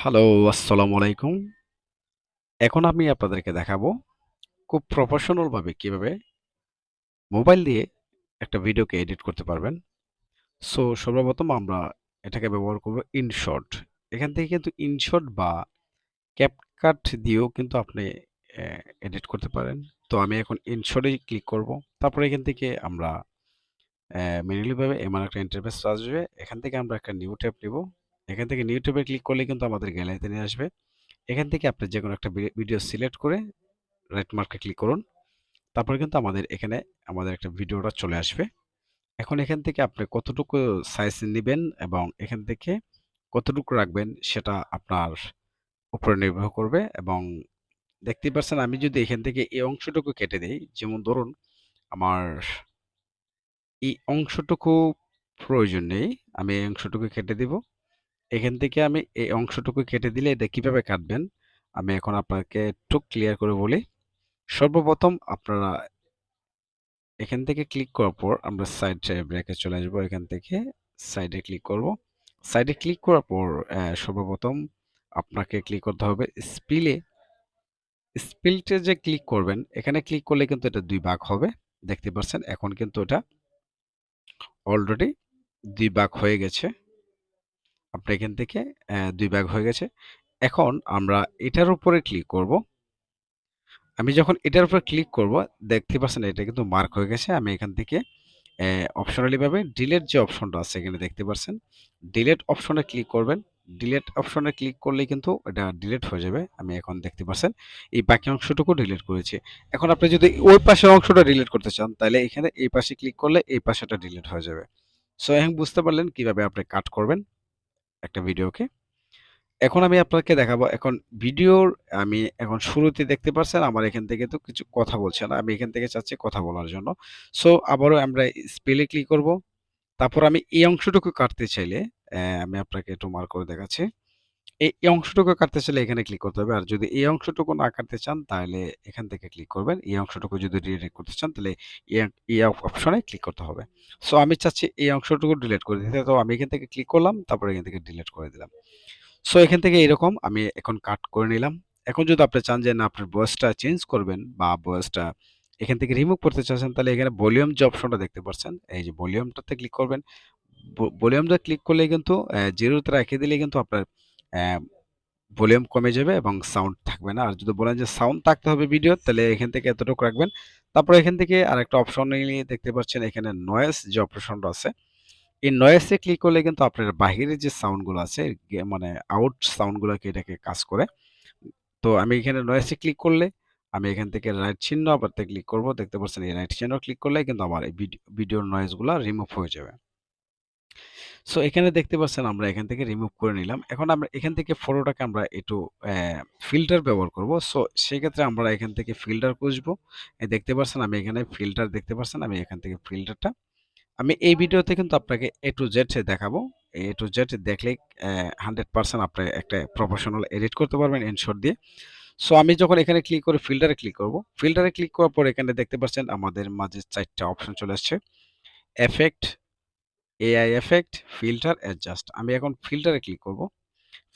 Hello, আসসালামু আলাইকুম। এখন আমি আপনাদেরকে দেখাবো খুব প্রফেশনাল ভাবে কিভাবে মোবাইল দিয়ে একটা ভিডিওকে এডিট করতে পারবেন। সো সর্বপ্রথম আমরা এটাকে ব্যবহার করব ইনশট। এখান থেকে কিন্তু ইনশট বা ক্যাপকাট দিয়েও কিন্তু আপনি এডিট করতে পারেন। তো আমি এখন ইনশটেই ক্লিক করব। তারপরে এখান থেকে আমরা ম্যানুয়ালি ভাবে এমন একটা ইন্টারফেস আসবে। এখান থেকে আমরা একটা নিউ ট্যাব নিব। এখান থেকে নিউ ট্যাবে ক্লিক করলে কিন্তু আমাদের গ্যালারিতে নিয়ে আসবে। এখান থেকে আপনি যেকোনো একটা ভিডিও সিলেক্ট করে রাইট মার্কে ক্লিক করুন। তারপরে কিন্তু আমাদের এখানে আমাদের একটা ভিডিওটা চলে আসবে। এখন এখান থেকে আপনি কতটুকু সাইজ নিবেন এবং এখান থেকে কতটুকু রাখবেন সেটা আপনার উপরে নির্ভর করবে এবং দেখতেই পাচ্ছেন আমি যদি এখান থেকে এই অংশটুকু কেটে দেই, যেমন ধরুন আমার এই অংশটুকু প্রয়োজন নেই, আমি এই অংশটুকু কেটে দিব। এখান থেকে আমি এই অংশটুকু কেটে দিলে এটা কিভাবে কাটবেন আমি এখন আপনাকে একটু ক্লিয়ার করে বলি। সর্বপ্রথম আপনারা এখান থেকে ক্লিক করার পর আমরা সাইড ব্রেকে চলে আসবো। এখান থেকে সাইডে ক্লিক করব। সাইডে ক্লিক করার পর সর্বপ্রথম আপনাকে ক্লিক করতে হবে স্পিলে। স্পিলটে যে ক্লিক করবেন, এখানে ক্লিক করলে কিন্তু এটা দুই ভাগ হবে। দেখতে পাচ্ছেন এখন কিন্তু এটা অলরেডি দুই ভাগ হয়ে গেছে। আপনি এখান থেকে দুই ভাগ হয়ে গেছে। এখন আমরা এটার উপরে ক্লিক করব। আমি যখন এটার উপর ক্লিক করব, দেখতে পাচ্ছেন এটা কিন্তু মার্ক হয়ে গেছে। আমি এখান থেকে অপশনালি ভাবে ডিলিট যে অপশনটা আছে এখানে দেখতে পাচ্ছেন। ডিলিট অপশনে ক্লিক করবেন। ডিলিট অপশনে ক্লিক করলেই কিন্তু এটা ডিলিট হয়ে যাবে। আমি এখন দেখতে পাচ্ছেন এই বাকি অংশটুকু ডিলিট করেছি। এখন আপনি যদি ওই পাশের অংশটা ডিলিট করতে চান তাহলে এখানে এই পাশে ক্লিক করলে এই পাশেটা ডিলিট হয়ে যাবে। সো এখন বুঝতে পারলেন কিভাবে আপনি কাট করবেন একটা ভিডিওকে। এখন আমি আপনাকে দেখাবো এখন ভিডিওর আমি এখন শুরুতে দেখতে পাচ্ছেন আমার এখান থেকে তো কিছু কথা বলছে না। আমি এখান থেকে চাচ্ছি কথা বলার জন্য। সো আবারও আমরা স্পেলে ক্লিক করব। তারপর আমি এই অংশটুকু কাটতে চাইলে আমি আপনাকে একটু মার্ক করে দেখাচ্ছি। এই অংশটুকু কাটতে চাইলে এখানে ক্লিক করতে হবে। আর যদি এই অংশটুকু না কাটতে চান তাহলে এখান থেকে ক্লিক করবেন। এই অংশটুকু যদি ডিলিট করতে চান তাহলে এই অপশনে ক্লিক করতে হবে। সো আমি চাচ্ছি এই অংশটুকু ডিলিট করে দিতে। তো আমি এখান থেকে ক্লিক করলাম, তারপর এখান থেকে ডিলিট করে দিলাম। সো এখান থেকে এরকম আমি এখন কাট করে নিলাম। এখন যদি আপনি চান যে না আপনার ভয়েসটা চেঞ্জ করবেন বা ভয়েসটা এখান থেকে রিমুভ করতে চাচ্ছেন তাহলে এখানে ভলিউম যে অপশনটা দেখতে পাচ্ছেন, এই যে ভলিউমটাতে ক্লিক করবেন। ভলিউমটা ক্লিক করলে কিন্তু 0 তে রেখে দিলে কিন্তু আপনার অ্যা ভলিউম কমে যাবে এবং সাউন্ড থাকবে না। আর যদি বলেন যে সাউন্ড থাকতে হবে ভিডিওর তাহলে এখান থেকে এতটুকু রাখবেন। তারপরে এখান থেকে আরেকটা অপশন দেখতে পাচ্ছেন এখানে নয়েজ যে অপশনটা আছে। এই নয়েজে ক্লিক করলে কিন্তু আপনার বাহিরের যে সাউন্ড গুলো আছে মানে আউট সাউন্ড গুলাকে এটাকে কাজ করে। তো আমি এখানে নয়েজে ক্লিক করলে আমি এখান থেকে রাইট চিহ্ন আবার ক্লিক করব। দেখতে পাচ্ছেন এই রাইট চিহ্ন ক্লিক করলে কিন্তু আমার এই ভিডিওর নয়েজ গুলা রিমুভ হয়ে যাবে। সো এখানে দেখতে পাচ্ছেন আমরা এখান থেকে রিমুভ করে নিলাম। এখন আমরা এখান থেকে ফটোটাকে আমরা একটু ফিল্টার ব্যবহার করব। সো সেক্ষেত্রে আমরা এখান থেকে ফিল্টার খুঁজবো। দেখতে পাচ্ছেন আমি এখানে ফিল্টার দেখতে পাচ্ছেন আমি এখান থেকে ফিল্টারটা আমি এই ভিডিওতে কিন্তু আপনাকে A to Z দেখাবো। A to Z দেখলেই 100% আপনি একটা প্রফেশনাল এডিট করতে পারবেন ইনশট দিয়ে। সো আমি যখন এখানে ক্লিক করে ফিল্টারে ক্লিক করব। ফিল্টারে ক্লিক করার পর এখানে দেখতে পাচ্ছেন আমাদের মাঝে ৪ টা অপশন চলে আসছে। Effect, AI effect, filter, adjust. আমি এখন ফিল্টারে ক্লিক করব।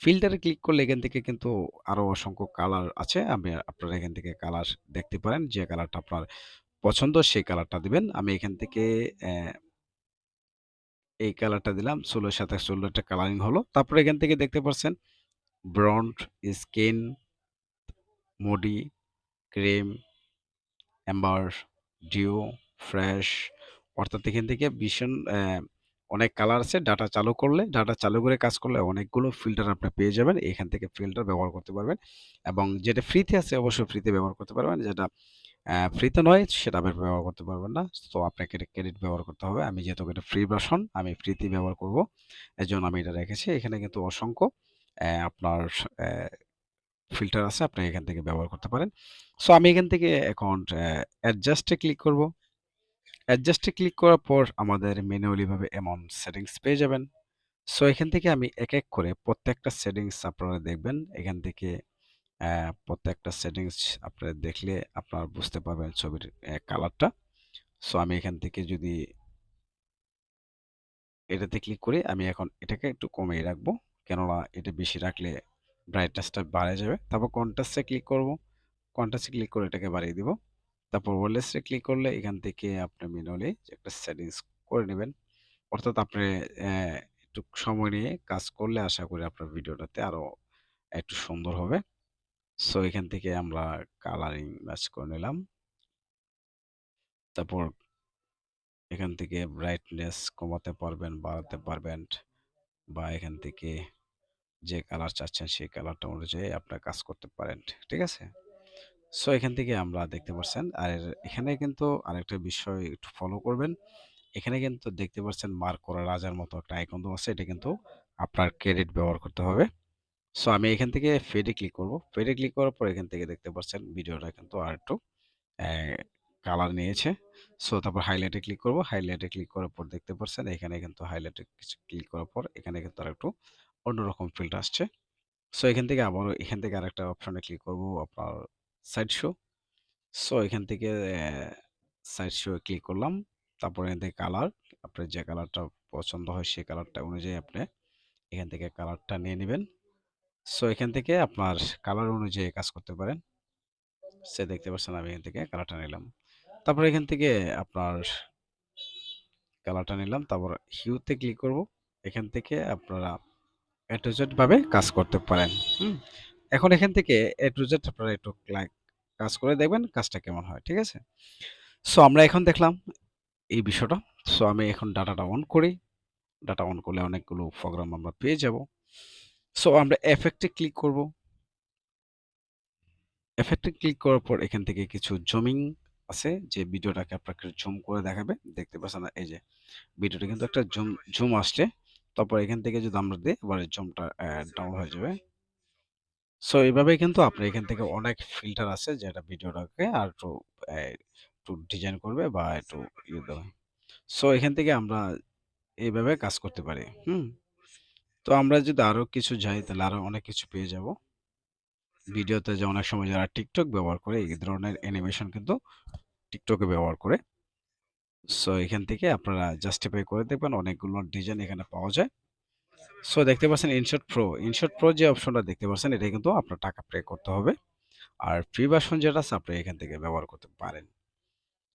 ফিল্টারে ক্লিক করলে এখান থেকে কিন্তু আরো অসংখ্য কালার আছে। আপনারা এখান থেকে কালার দেখতে পারেন। যে কালারটা আপনার পছন্দ সেই কালারটা দিবেন। আমি এখান থেকে এই কালারটা দিলাম। চুলের সাথে চুলের একটা কালারিং হলো। তারপরে এখান থেকে দেখতে পাচ্ছেন blonde, skin, moody, cream, amber, deo, fresh অর্থাৎ এখান থেকে ভীষণ অনেক কালার আছে। ডাটা চালু করে কাজ করলে অনেকগুলো ফিল্টার আপনি পেয়ে যাবেন। এখান থেকে ফিল্টার ব্যবহার করতে পারবেন এবং যেটা ফ্রিতে আছে অবশ্যই ফ্রিতে ব্যবহার করতে পারবেন। যেটা ফ্রিতে নয় সেটা আপনি ব্যবহার করতে পারবেন না। তো আপনাকে এটা ক্রেডিট ব্যবহার করতে হবে। আমি যেহেতু এটা ফ্রি ভার্সন আমি ফ্রিতেই ব্যবহার করব। এজন্য আমি এটা রেখেছি। এখানে কিন্তু অসংখ্য আপনার অ্যা ফিল্টার আছে। আপনি এখান থেকে ব্যবহার করতে পারেন। সো আমি এখান থেকে এখন অ্যাডজাস্ট এ ক্লিক করব। অ্যাডজাস্ট এ ক্লিক করার পর আমাদের ম্যানুয়ালি ভাবে এমন সেটিংস পেয়ে যাবেন। সো এখান থেকে আমি এক, এক করে প্রত্যেকটা সেটিংস আপনারা দেখবেন। এখান থেকে প্রত্যেকটা সেটিংস আপনারা দেখলে আপনারা বুঝতে পারবেন ছবির কালারটা। সো আমি এখান থেকে যদি এটাতে ক্লিক করি আমি এখন এটাকে একটু কমিয়ে রাখবো। কেননা এটা বেশি রাখলে ব্রাইটনেসটা বাড়ে যাবে। তারপর কন্ট্রাস্টে ক্লিক করব। কন্ট্রাস্টে ক্লিক করে এটাকে বাড়িয়ে দিব। তারপর ওয়ারলেসে ক্লিক করলে এখান থেকে আপনি ম্যানুয়ালি একটা সেটিংস করে নেবেন। অর্থাৎ আপনি একটু সময় নিয়ে কাজ করলে আশা করি আপনার ভিডিওটাতে আরো একটু সুন্দর হবে। সো এখান থেকে আমরা কালারিং ম্যাচ করে নিলাম। তারপর এখান থেকে ব্রাইটনেস কমাতে পারবেন, বাড়াতে পারবেন, বা এখান থেকে যে কালার চাচ্ছেন সেই কালারটা অনুযায়ী আপনার কাজ করতে পারেন। ঠিক আছে? সো এখান থেকে আমরা দেখতে পাচ্ছেন। আর এখানে কিন্তু আরেকটা বিষয় একটু ফলো করবেন। এখানে কিন্তু দেখতে পাচ্ছেন মার্ক করা রাজার মতো একটা আইকন দেওয়া আছে। এটা কিন্তু আপনার ক্রেডিট ব্যবহার করতে হবে। সো আমি এখান থেকে ফেডে ক্লিক করব। ফেডে ক্লিক করার পর এখান থেকে দেখতে পাচ্ছেন ভিডিওটা কিন্তু আরেকটু কালার নিয়েছে। সো তারপর হাইলাইটে ক্লিক করব। হাইলাইটে ক্লিক করার পর দেখতে পাচ্ছেন এখানে কিন্তু হাইলাইটে ক্লিক করার পর এখানে কিন্তু আরেকটু অন্যরকম ফিল্টার আসছে। সো এখান থেকে আবারও এখান থেকে আরেকটা অপশনে ক্লিক করব আপনার সাইড শো। সো এখান থেকে সাইড শো ক্লিক করলাম। তারপর এখান থেকে কালার, আপনার যে কালারটা পছন্দ হয় সেই কালারটা অনুযায়ী আপনি এখান থেকে কালারটা নিয়ে নেবেন। সো এখান থেকে আপনার কালার অনুযায়ী কাজ করতে পারেন। সে দেখতে পাচ্ছেন আমি এখান থেকে কালারটা নিলাম। তারপর এখান থেকে আপনার কালারটা নিলাম। তারপর হিউতে ক্লিক করব। এখান থেকে আপনারা এ টু জেড ভাবে কাজ করতে পারেন। হুম? এখন এখান থেকে এ টু জেড আপনারা একটু কাজ করে দেখবেন কাজটা কেমন হয়। ঠিক আছে? সো আমরা এখন দেখলাম এই বিষয়টা। সো আমি এখন ডাটাটা অন করি। ডাটা অন করলে অনেকগুলো প্রোগ্রাম আমরা পেয়ে যাব। সো আমরা এফেক্টে ক্লিক করব। এফেক্টে ক্লিক করার পর এখান থেকে কিছু জুমিং আছে যে ভিডিওটাকে আপনাকে জুম করে দেখাবে। দেখতে পাচ্ছেন এই যে ভিডিওটা কিন্তু একটা জুম জুম আসছে। তারপর এখান থেকে যদি আমরা দিই এবার জুমটা ডাউন হয়ে যাবে। সো এভাবেই কিন্তু আপনি এখান থেকে অনেক ফিল্টার আছে যেটা ভিডিওটাকে আর একটু ডিজাইন করবে বা একটু দেবে। সো এখান থেকে আমরা এইভাবে কাজ করতে পারি। হুম? তো আমরা যদি আরো কিছু যাই তাহলে আরো অনেক কিছু পেয়ে যাব। ভিডিওতে যে অনেক সময় যারা টিকটক ব্যবহার করে এই ধরনের অ্যানিমেশন কিন্তু টিকটকে ব্যবহার করে। সো এখান থেকে আপনারা জাস্টিফাই করে দেখবেন অনেকগুলো ডিজাইন এখানে পাওয়া যায়। সো দেখতে পাচ্ছেন ইনশট প্রো। ইনশট প্রো যে অপশনটা দেখতে পাচ্ছেন এটা কিন্তু আপনার টাকা পে করতে হবে। আর ফ্রি ভার্সন যেটা আছে আপনি এখান থেকে ব্যবহার করতে পারেন।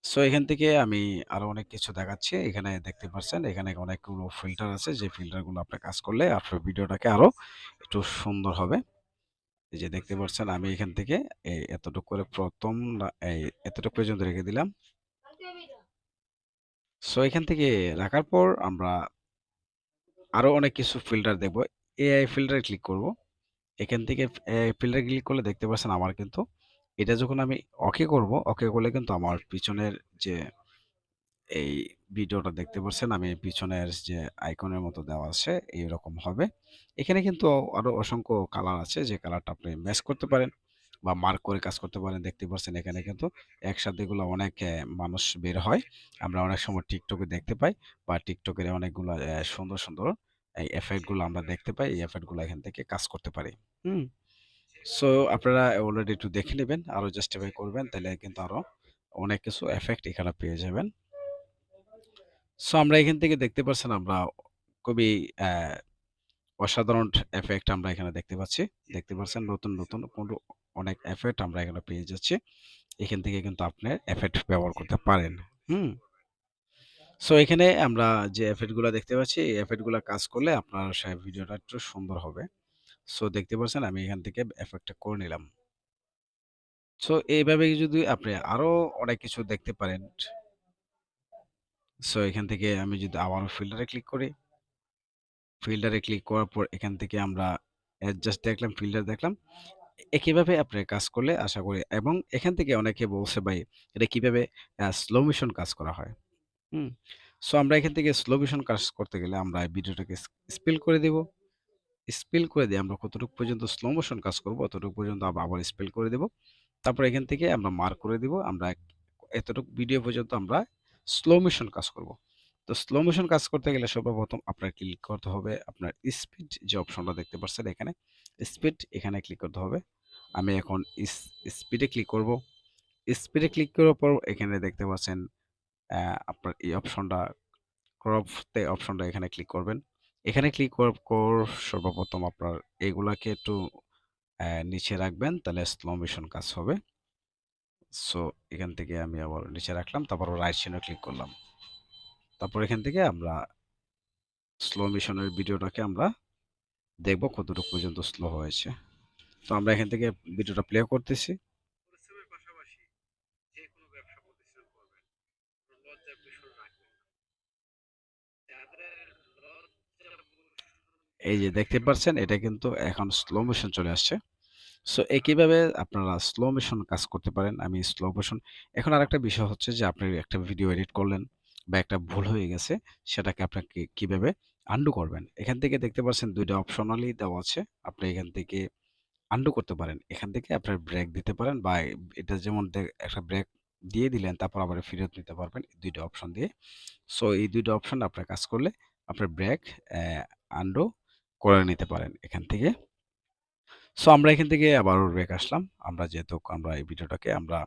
সো এখান থেকে আমি আরো অনেক কিছু দেখাচ্ছি। এখানে দেখতে পাচ্ছেন এখানে অনেকগুলো ফিল্টার আছে যে ফিল্টারগুলো আপনি কাজ করলে আপনার ভিডিওটাকে আরো একটু সুন্দর হবে। এই যে দেখতে পাচ্ছেন আমি এখান থেকে এতটুকু করে প্রথম এই এতটুকু পর্যন্ত রেখে দিলাম। সো এখান থেকে রাখার পর আমরা আরো অনেক কিছু ফিল্টার দেখব। এআই ফিল্টারে ক্লিক করব। এখান থেকে এআই ফিল্টারে ক্লিক করলে দেখতে পাচ্ছেন আমার কিন্তু এটা যখন আমি ওকে করব, ওকে করলে কিন্তু আমার পিছনের যে এই ভিডিওটা দেখতে পাচ্ছেন আমি পিছনের যে আইকনের মতো দেওয়া আছে এইরকম হবে। এখানে কিন্তু আরো অসংখ্য কালার আছে যে কালারটা আপনি ম্যাচ করতে পারেন বা মার্ক করে কাজ করতে পারেন। দেখতে পাচ্ছেন এখানে কিন্তু একসাথে এগুলো অনেক মানুষ বের হয়। আমরা অনেক সময় টিকটকে দেখতে পাই বা টিকটকের অনেকগুলো সুন্দর সুন্দর এই এফেক্ট গুলো আমরা দেখতে পাই। এই এফেক্ট গুলো এখান থেকে কাজ করতে পারি। হুম? সো আপনারা অলরেডি একটু দেখে নেবেন, আরো জাস্টিফাই করবেন তাহলে কিন্তু আরো অনেক কিছু এফেক্ট এখানে পেয়ে যাবেন। সো আমরা এখান থেকে দেখতে পাচ্ছেন আমরা খুবই অসাধারণ এফেক্ট আমরা এখানে দেখতে পাচ্ছি। দেখতে পাচ্ছেন নতুন নতুন অনেক এফেক্ট আমরা এখানে পেয়ে যাচ্ছি। এখান থেকে কিন্তু আপনি এফেক্ট ব্যবহার করতে পারেন। হুম? সো এখানে আমরা যে এফেক্ট গুলা দেখতে পাচ্ছি এই এফেক্ট গুলা কাজ করলে আপনার ভিডিওটা একটু সুন্দর হবে। সো দেখতে পাচ্ছেন আমি এখান থেকে এফেক্টটা করে নিলাম। সো এইভাবে যদি আপনি আরো অনেক কিছু দেখতে পারেন। সো এখান থেকে আমি যদি আবারও ফিল্টারে ক্লিক করি, ফিল্টারে ক্লিক করার পর এখান থেকে আমরা অ্যাডজাস্ট দেখলাম, ফিল্টার দেখলাম। একইভাবে আপনি কাজ করলে আশা করি এবং এখান থেকে অনেকে বলছে ভাই এটা কিভাবে স্লো মোশন কাজ করা হয়। হুম? সো আমরা এখান থেকে স্লো মোশন কাজ করতে গেলে আমরা ভিডিওটাকে স্পিল করে দিব। স্পিল করে দিয়ে আমরা কতটুকু পর্যন্ত স্লো মোশন কাজ করব অতটুকু পর্যন্ত আবার স্পিল করে দেব। তারপর এখান থেকে আমরা মার্ক করে দিব। আমরা এতটুকু ভিডিও পর্যন্ত আমরা স্লো মোশন কাজ করব। তো স্লো মোশন কাজ করতে গেলে সর্বপ্রথম আপনার ক্লিক করতে হবে আপনার স্পিড যে অপশনটা দেখতে পাচ্ছেন এখানে, স্পিড এখানে ক্লিক করতে হবে। আমি এখন স্পিডে ক্লিক করব। স্পিডে ক্লিক করার পর এখানে দেখতে পাচ্ছেন আপনার এই অপশনটা ক্রপতে অপশনটা এখানে ক্লিক করবেন। এখানে ক্লিক করার পর সর্বপ্রথম আপনার এগুলাকে একটু নিচে রাখবেন, তাহলে স্লো মোশন কাজ হবে। সো এখান থেকে আমি আবার নিচে রাখলাম, তারপর রাইট চিহ্ন ক্লিক করলাম। তারপর এখান থেকে আমরা স্লো মোশনের ভিডিওটাকে আমরা দেখব কতটুকু পর্যন্ত স্লো হয়েছে। তো আমরা এখান থেকে ভিডিওটা প্লে করতেছি। পরিশ্রমের পাশাপাশি যে কোনো ব্যবসা প্রতিষ্ঠান করবেন, কোনো লজ্জার বিষয় রাখবেন না। যাদের এই যে দেখতে পাচ্ছেন, এটা কিন্তু এখন স্লো মোশন চলে আসছে। সো একইভাবে আপনারা স্লো মোশন কাজ করতে পারেন। আমি স্লো মোশন এখন আরেকটা বিষয় হচ্ছে যে আপনি একটা ভিডিও এডিট করলেন বা একটা ভুল হয়ে গেছে, সেটাকে আপনাকে কিভাবে আন্ডু করবেন। এখান থেকে দেখতে পাচ্ছেন ২ টা অপশনালি দেওয়া আছে। আপনি এখান থেকে আন্ডু করতে পারেন। এখান থেকে আপনার ব্রেক দিতে পারেন বা এটা যেমন একটা ব্রেক দিয়ে দিলেন, তারপর আবার ফেরত নিতে পারবেন ২ টা অপশন দিয়ে। সো এই ২ টা অপশন আপনার কাজ করলে আপনার ব্রেক আন্ডু করে নিতে পারেন এখান থেকে। সো আমরা এখান থেকে আবারও ব্রেক আসলাম। আমরা যেহেতু আমরা এই ভিডিওটাকে আমরা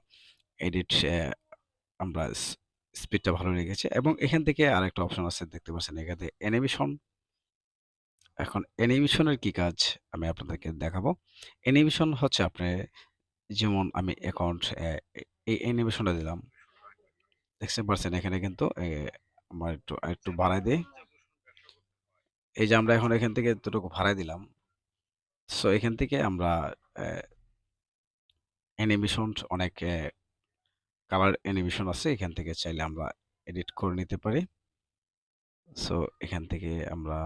এডিট আমরা স্পিডটা ভালো রেখেছি এবং এখান থেকে আরেকটা অপশন আছে দেখতে পাচ্ছেন, এখান থেকে অ্যানিমেশন। এখন অ্যানিমেশনের কি কাজ আমি আপনাদেরকে দেখাবো। অ্যানিমেশন হচ্ছে আপনার, যেমন আমি অ্যাকাউন্ট এই অ্যানিমেশনটা দিলাম। দেখতে পাচ্ছেন এখানে কিন্তু আমার আরেকটু বাড়ায় দেই। এই যে আমরা এখন এখান থেকে এতটুকু বাড়ায় দিলাম। সো এখান থেকে আমরা অ্যানিমেশন অনেক কালার অ্যানিমেশন আছে। এখান থেকে চাইলে আমরা এডিট করে নিতে পারি। সো এখান থেকে আমরা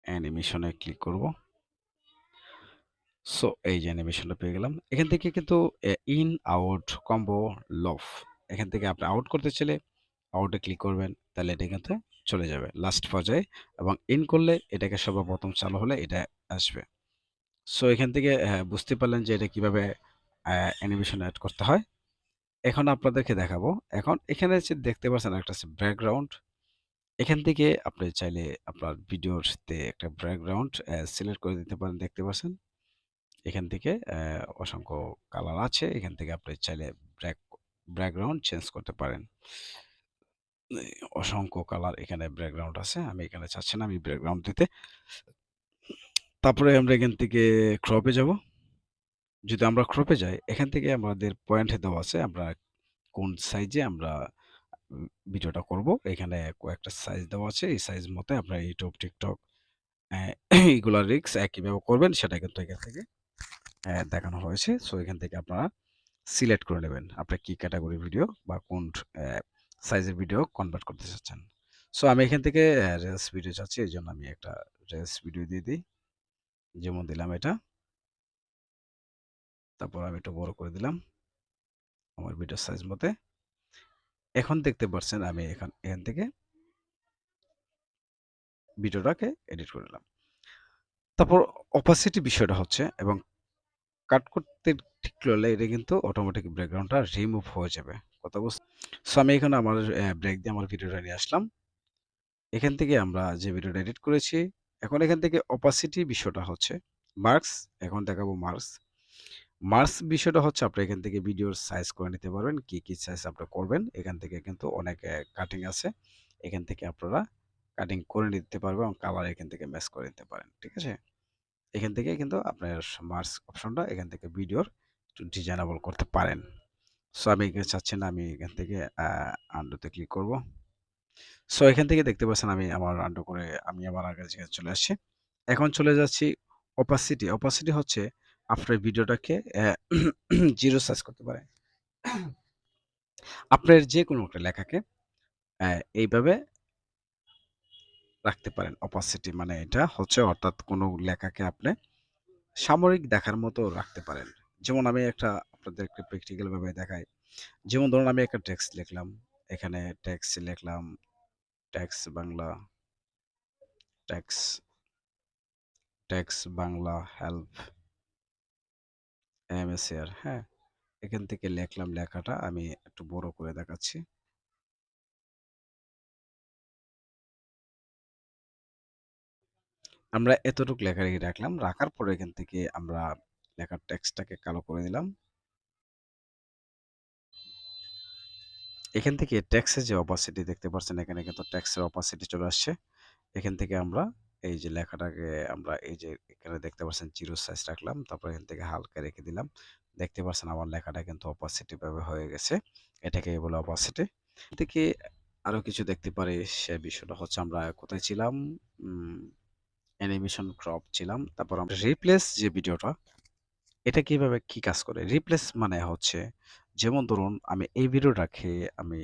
অ্যানিমেশনে ক্লিক করব। সো এই যে অ্যানিমেশনটা পেয়ে গেলাম। এখান থেকে কিন্তু ইন, আউট, কম্বো, লফ, এখান থেকে আপনি আউট করতে চাইলে আউটে ক্লিক করবেন, তাহলে এটা কিন্তু চলে যাবে লাস্ট পর্যায়ে, এবং ইন করলে এটাকে সর্বপ্রথম চালু হলে এটা আসবে। সো এখান থেকে বুঝতে পারলেন যে এটা কিভাবে অ্যানিমেশন এড করতে হয়। এখন আপনাদেরকে দেখাবো। এখন এখানে যে দেখতে পাচ্ছেন একটা আছে ব্যাকগ্রাউন্ড। এখান থেকে আপনি চাইলে আপনার ভিডিওতে একটা ব্যাকগ্রাউন্ড সিলেক্ট করে দিতে পারেন, দেখতে পাচ্ছেন। এখান থেকে অসংখ্য কালার আছে। এখান থেকে আপনি চাইলে ব্যাকগ্রাউন্ড চেঞ্জ করতে পারেন। অসংখ্য কালার এখানে ব্যাকগ্রাউন্ড আছে। আমি এখানে চাচ্ছি না আমি ব্যাকগ্রাউন্ড দিতে। তারপরে আমরা এখান থেকে ক্রপে যাব। যদি আমরা ক্রপে যাই, এখান থেকে আমাদের পয়েন্ট দেওয়া আছে আমরা কোন সাইজে আমরা ভিডিওটা করব। এখানে কয়েকটা সাইজ দেওয়া আছে। এই সাইজ মতে আপনার ইউটিউব, টিকটক এইগুলা রিক্স কিভাবে করবেন সেটা কিন্তু এখান থেকে দেখানো হয়েছে। সো এখান থেকে আপনারা সিলেক্ট করে নেবেন আপনি কি ক্যাটাগরি ভিডিও বা কোন সাইজের ভিডিও কনভার্ট করতে চাচ্ছেন। সো আমি এখান থেকে রিলস ভিডিও চাচ্ছি, এই জন্য আমি একটা রিলস ভিডিও দিয়ে দিই। যেমন দিলাম এটা, তারপর আমি একটু বড় করে দিলাম আমার ভিডিও সাইজ মতে। এখন দেখতে পাচ্ছেন আমি এখান থেকে ভিডিওটাকে এডিট করে নিলাম। তারপর অপাসিটি বিষয়টা হচ্ছে, এবং কাট করতে ঠিক করলে এটা কিন্তু অটোমেটিক ব্যাকগ্রাউন্ডটা রিমুভ হয়ে যাবে। কথা বুঝতে? সো আমি এখানে আমার ব্রেক দিয়ে আমার ভিডিওটা নিয়ে আসলাম। এখান থেকে আমরা যে ভিডিওটা এডিট করেছি, এখন এখান থেকে অপাসিটি বিষয়টা হচ্ছে মার্কস। এখন দেখাবো মার্কস। মার্কস বিষয়টা হচ্ছে আপনি এখান থেকে ভিডিওর সাইজ করে নিতে পারবেন। কি সাইজ আপনি করবেন। এখান থেকে কিন্তু অনেক কাটিং আছে। এখান থেকে আপনারা কাটিং করে নিতে পারবেন এবং কালার এখান থেকে ম্যাচ করে নিতে পারেন। ঠিক আছে? এখান থেকে কিন্তু আপনার মার্কস অপশনটা এখান থেকে ভিডিওর একটু ডিজাইনেবল করতে পারেন। সো আমি এখানে চাচ্ছি না, আমি এখান থেকে আন্ডুতে ক্লিক করব। সো এখান থেকে দেখতে পাচ্ছেন আমি আমার আন্ডু করে আমি আমার আগের জায়গায় চলে আসছি। এখন চলে যাচ্ছি অপাসিটি। অপাসিটি হচ্ছে আপনার ভিডিওটাকে 0 সাইজ করতে পারেন। আপনার যেকোনো একটা লেখাকে এইভাবে রাখতে পারেন। অপাসিটি মানে এটা হচ্ছে, অর্থাৎ কোনো লেখাকে আপনি সাময়িক দেখার মতো রাখতে পারেন। যেমন আমি আপনাদেরকে প্র্যাকটিক্যাল ভাবে দেখাই। যেমন ধরুন আমি একটা টেক্সট লিখলাম। এখানে টেক্সট লিখলাম, text Bangla, text text Bangla help MSR, হ্যাঁ? এখান থেকে লিখলাম, লেখাটা আমি একটু বড় করে দেখাচ্ছি। আমরা এতটুক লেখা রাখলাম। রাখার পরে এখান থেকে আমরা লেখার টেক্সটটাকে কালো করে দিলাম। এখান থেকে টেক্সটের যে অপাসিটি দেখতে পাচ্ছেন, এখানে কিন্তু টেক্সটের অপাসিটি চলে আসছে। এখান থেকে আমরা এই যে লেখাটাকে আমরা এই যে এখানে দেখতে পাচ্ছেন জিরো সাইজ রাখলাম, তারপর এখান থেকে হালকা রেখে দিলাম। দেখতে পাচ্ছেন আমার লেখাটা কিন্তু অপাসিটি ভাবে হয়ে গেছে। এটাকে বলে অপাসিটি। থেকে আরো কিছু দেখতে পারি, সে বিষয়টা হচ্ছে আমরা কোথায় ছিলাম? উম অ্যানিমেশন ক্রপ ছিলাম। তারপর আমরা রিপ্লেস যে ভিডিওটা, এটা কিভাবে কি কাজ করে? রিপ্লেস মানে হচ্ছে, যেমন ধরুন আমি এই ভিডিওটাকে আমি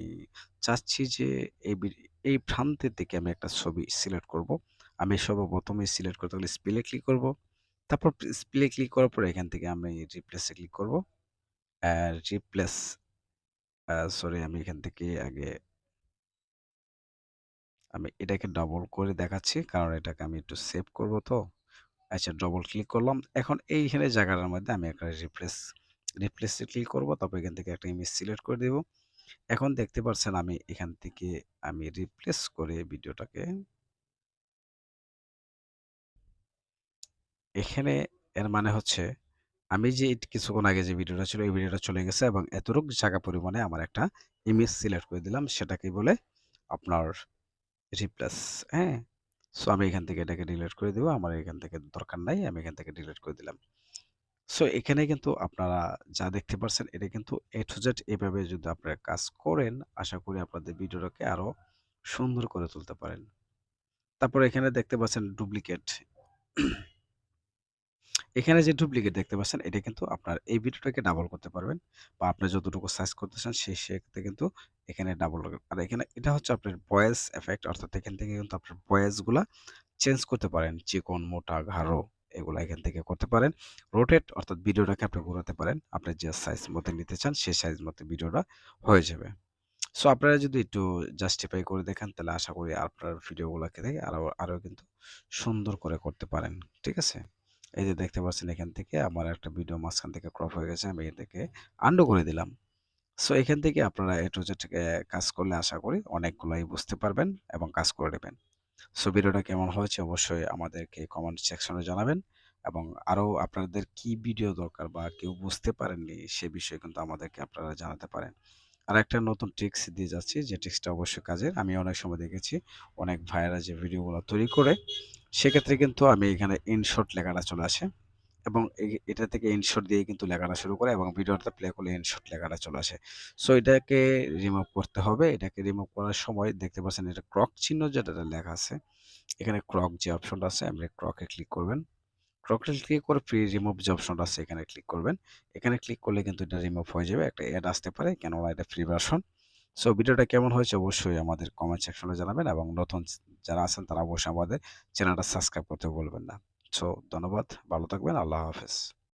চাচ্ছি যে এই প্রান্তের দিকে আমি একটা ছবি সিলেক্ট করব। আমি সর্বপ্রথমে সিলেক্ট করতে হলে স্পেলে ক্লিক করব। তারপর স্পেলে ক্লিক করার পরে এখান থেকে আমি রিপ্লেসে ক্লিক করব। রিপ্লেস সরি, আমি এখান থেকে আগে আমি এটাকে ডবল করে দেখাচ্ছি, কারণ এটাকে আমি একটু সেভ করব তো। আচ্ছা, ডবল ক্লিক করলাম। এখন এইখানে জায়গাটার মধ্যে আমি একটা রিপ্লেসে ক্লিক করব। তারপর এখান থেকে একটা ইমেজ সিলেক্ট করে দেব। এখন দেখতে পাচ্ছেন আমি এখান থেকে আমি রিপ্লেস করে ভিডিওটাকে এখানে, এর মানে হচ্ছে আমি যে কিছুক্ষণ আগে যে ভিডিওটা ছিল এই ভিডিওটা চলে গেছে এবং এতটুকু জায়গা পরিমাণে আমার একটা ইমেজ সিলেক্ট করে দিলাম, সেটাকে বলে আপনার রিপ্লেস। হ্যাঁ, সো আমি এখান থেকে এটাকে ডিলিট করে দিব, আমার এখান থেকে দরকার নাই, আমি এখান থেকে ডিলিট করে দিলাম। সো এখানে কিন্তু আপনারা যা দেখতে পাচ্ছেন এটা কিন্তু এ টু জেড এভাবে যদি আপনারা কাজ করেন, আশা করি আপনাদের ভিডিওটাকে আরো সুন্দর করে তুলতে পারেন। তারপর এখানে দেখতে পাচ্ছেন ডুপ্লিকেট। এখানে যে ডুপ্লিকেট দেখতে পাচ্ছেন এটা কিন্তু আপনার এই ভিডিওটাকে ডাবল করতে পারবেন, বা আপনি যতটুকু সাইজ করতে চান সেই সেক্ষেত্রে কিন্তু এখানে ডাবল। আর এখানে এটা হচ্ছে আপনার ভয়েস এফেক্ট, অর্থাৎ এখান থেকে কিন্তু আপনার ভয়েসগুলা চেঞ্জ করতে পারেন, চিকন, মোটা, গাঢ়, এগুলা এখান থেকে করতে পারেন। রোটেট অর্থাৎ ভিডিওটাকে আপনি ঘোরাতে পারেন, আপনি যে সাইজ মতো নিতে চান সেই সাইজ মতো ভিডিওটা হয়ে যাবে। সো আপনারা যদি একটু জাস্টিফাই করে দেখেন তাহলে আশা করি আপনার ভিডিওগুলোকে দেখে আরো আরো কিন্তু সুন্দর করে করতে পারেন। ঠিক আছে? এই যে দেখতে পাচ্ছেন এখান থেকে আমার একটা ভিডিও মাঝখান থেকে ক্রপ হয়ে গেছে, আমি এটাকে আন্ডু করে দিলাম। সো এখান থেকে আপনারা এ টু জেড কাজ করলে আশা করি অনেকগুলাই বুঝতে পারবেন এবং কাজ করে নেবেন। সো ভিডিওটা কেমন হয়েছে অবশ্যই আমাদেরকে কমেন্ট সেকশনে জানাবেন, এবং আরো আপনাদের কি ভিডিও দরকার বা কেউ বুঝতে পারেননি সে বিষয়ে কিন্তু আমাদেরকে আপনারা জানাতে পারেন। আর একটা নতুন ট্রিক্স দিয়ে যাচ্ছি, যে ট্রিক্সটা অবশ্যই কাজের। আমি অনেক সময় দেখেছি অনেক ভাইয়েরা যে ভিডিওগুলো তৈরি করে, সেক্ষেত্রে কিন্তু আমি এখানে ইনশর্ট লেখাটা চলে আসে, এবং এটা থেকে ইনশর্ট দিয়ে কিন্তু লেখাটা শুরু করে এবং ভিডিওটা প্লে করলে ইনশর্ট লেখাটা চলে আসে। সো এটাকে রিমুভ করতে হবে। এটাকে রিমুভ করার সময় দেখতে পাচ্ছেন এটা ক্রক চিহ্ন যেটা লেখা আছে, এখানে ক্রক যে অপশনটা আছে আপনি ক্রকে ক্লিক করবেন। ক্রকে ক্লিক করে ফ্রি রিমুভ যে অপশনটা আছে এখানে ক্লিক করবেন। এখানে ক্লিক করলে কিন্তু এটা রিমুভ হয়ে যাবে। একটা অ্যাড আসতে পারে, কেননা এটা ফ্রি ভার্সন। সো ভিডিওটা কেমন হয়েছে অবশ্যই আমাদের কমেন্ট সেকশনে জানাবেন, এবং নতুন যারা আছেন তারা অবশ্যই আমাদের চ্যানেলটা সাবস্ক্রাইব করতে ভুলবেন না। সো ধন্যবাদ, ভালো থাকবেন, আল্লাহ হাফেজ।